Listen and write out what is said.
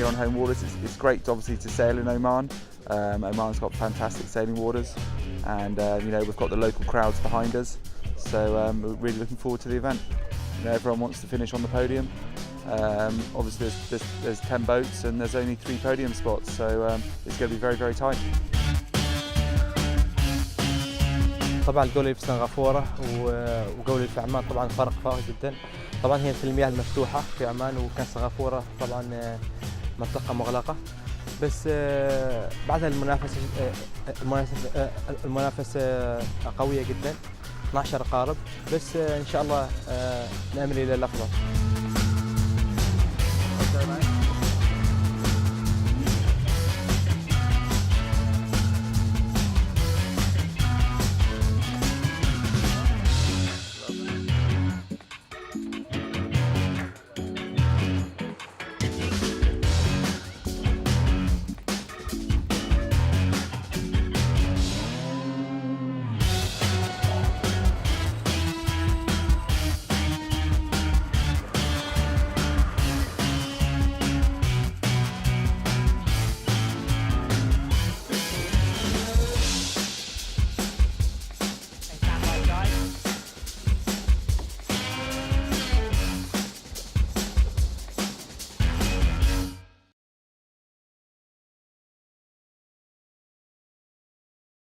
on home waters. It's great, obviously, to sail in Oman. Oman's got fantastic sailing waters, and we've got the local crowds behind us. So we're really looking forward to the event. Everyone wants to finish on the podium. Obviously, there's 10 boats and there's only 3 podium spots, so it's going to be very, very tight. طبعا الجولة في سنغافورة وجولة في عمان طبعا فرق جدا. طبعا هي في المياه المفتوحة في عمان، وكان سنغافورة طبعا منطقة مغلقة. بس بعد المنافسة قوية جدا، 12 قارب، بس إن شاء الله نأمل إلى الأفضل.